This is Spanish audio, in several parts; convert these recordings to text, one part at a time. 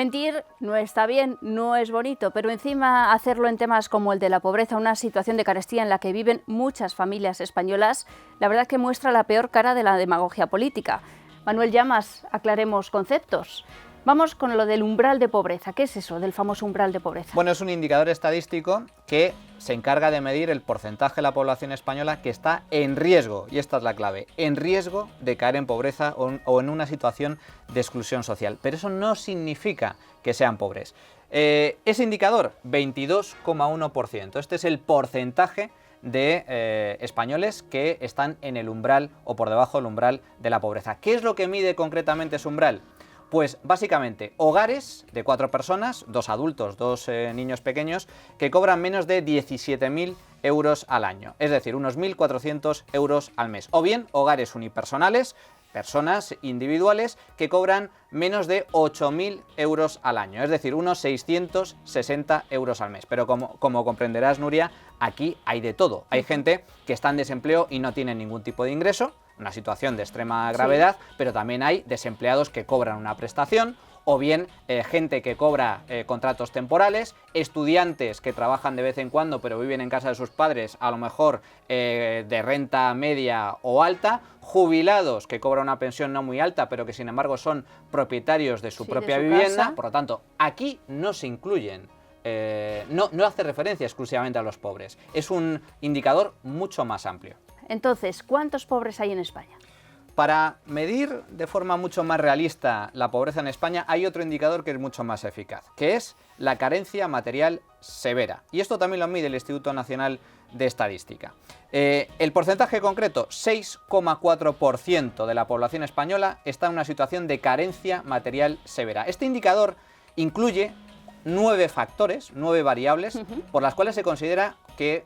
Mentir no está bien, no es bonito, pero encima hacerlo en temas como el de la pobreza, una situación de carestía en la que viven muchas familias españolas, la verdad que muestra la peor cara de la demagogia política. Manuel Llamas, aclaremos conceptos. Vamos con lo del umbral de pobreza. ¿Qué es eso del famoso umbral de pobreza? Bueno, es un indicador estadístico que se encarga de medir el porcentaje de la población española que está en riesgo, y esta es la clave, en riesgo de caer en pobreza o en una situación de exclusión social. Pero eso no significa que sean pobres. Ese indicador, 22,1%. Este es el porcentaje de españoles que están en el umbral o por debajo del umbral de la pobreza. ¿Qué es lo que mide concretamente ese umbral? Pues básicamente hogares de 4 personas, 2 adultos, 2 niños pequeños, que cobran menos de 17.000 euros al año, es decir, unos 1.400 euros al mes. O bien hogares unipersonales, personas individuales que cobran menos de 8.000 euros al año, es decir, unos 660 euros al mes. Pero como comprenderás, Nuria, aquí hay de todo. Hay gente que está en desempleo y no tiene ningún tipo de ingreso, una situación de extrema gravedad, sí. Pero también hay desempleados que cobran una prestación, o bien gente que cobra contratos temporales, estudiantes que trabajan de vez en cuando pero viven en casa de sus padres, a lo mejor de renta media o alta, jubilados que cobran una pensión no muy alta pero que sin embargo son propietarios de su propia vivienda. Casa. Por lo tanto, aquí no se incluyen. No hace referencia exclusivamente a los pobres, es un indicador mucho más amplio. Entonces, ¿cuántos pobres hay en España? Para medir de forma mucho más realista la pobreza en España hay otro indicador que es mucho más eficaz, que es la carencia material severa. Y esto también lo mide el Instituto Nacional de Estadística. El porcentaje concreto, 6,4% de la población española está en una situación de carencia material severa. Este indicador incluye 9 factores, 9 variables, por las cuales se considera que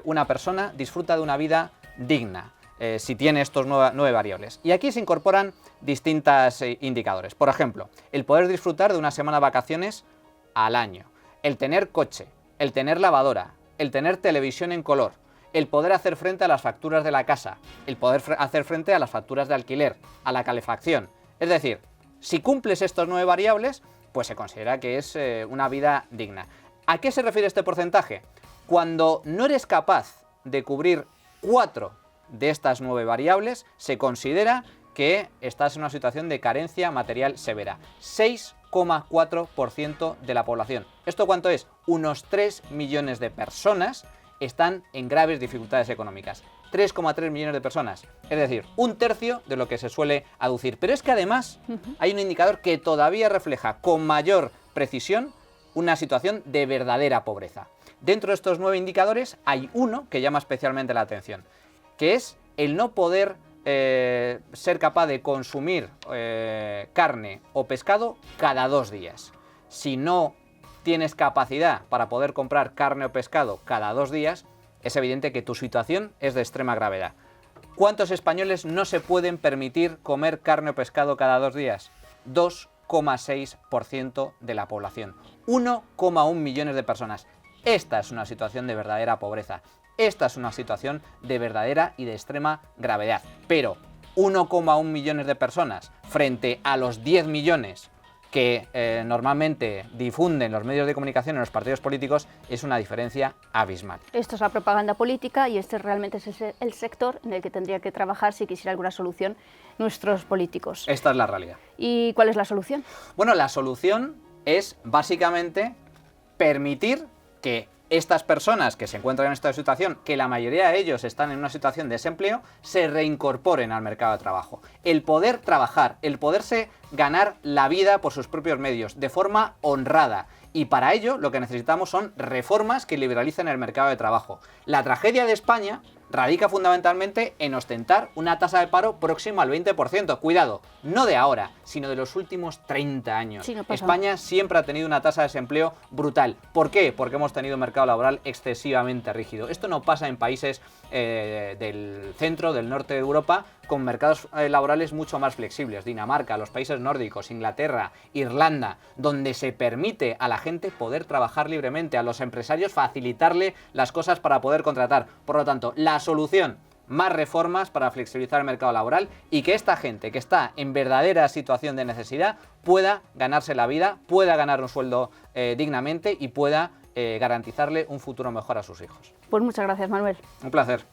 una persona disfruta de una vida digna, si tiene estos 9 variables. Y aquí se incorporan distintos indicadores. Por ejemplo, el poder disfrutar de una semana de vacaciones al año, el tener coche, el tener lavadora, el tener televisión en color, el poder hacer frente a las facturas de la casa, el poder hacer frente a las facturas de alquiler, a la calefacción. Es decir, si cumples estos 9 variables, pues se considera que es una vida digna. ¿A qué se refiere este porcentaje? Cuando no eres capaz de cubrir 4 de estas 9 variables, se considera que estás en una situación de carencia material severa. 6,4% de la población. ¿Esto cuánto es? Unos 3 millones de personas están en graves dificultades económicas. 3,3 millones de personas, es decir, un tercio de lo que se suele aducir. Pero es que además hay un indicador que todavía refleja con mayor precisión una situación de verdadera pobreza. Dentro de estos 9 indicadores hay uno que llama especialmente la atención, que es el no poder ser capaz de consumir carne o pescado cada 2 días. Si no tienes capacidad para poder comprar carne o pescado cada 2 días, es evidente que tu situación es de extrema gravedad. ¿Cuántos españoles no se pueden permitir comer carne o pescado cada 2 días? 2,6% de la población. 1,1 millones de personas. Esta es una situación de verdadera pobreza. Esta es una situación de verdadera y de extrema gravedad. Pero 1,1 millones de personas frente a los 10 millones que normalmente difunden los medios de comunicación en los partidos políticos es una diferencia abismal. Esto es la propaganda política y este realmente es el sector en el que tendría que trabajar si quisiera alguna solución nuestros políticos. Esta es la realidad. ¿Y cuál es la solución? Bueno, la solución es básicamente permitir que estas personas que se encuentran en esta situación, que la mayoría de ellos están en una situación de desempleo, se reincorporen al mercado de trabajo. El poder trabajar, el poderse ganar la vida por sus propios medios, de forma honrada. Y para ello lo que necesitamos son reformas que liberalicen el mercado de trabajo. La tragedia de España radica fundamentalmente en ostentar una tasa de paro próxima al 20%. Cuidado, no de ahora, sino de los últimos 30 años. Sí, no pasa. España siempre ha tenido una tasa de desempleo brutal. ¿Por qué? Porque hemos tenido un mercado laboral excesivamente rígido. Esto no pasa en países del centro, del norte de Europa, con mercados laborales mucho más flexibles. Dinamarca, los países nórdicos, Inglaterra, Irlanda, donde se permite a la gente poder trabajar libremente, a los empresarios facilitarle las cosas para poder contratar. Por lo tanto, la solución más reformas para flexibilizar el mercado laboral y que esta gente que está en verdadera situación de necesidad pueda ganarse la vida, pueda ganar un sueldo dignamente y pueda garantizarle un futuro mejor a sus hijos. Pues muchas gracias, Manuel. Un placer.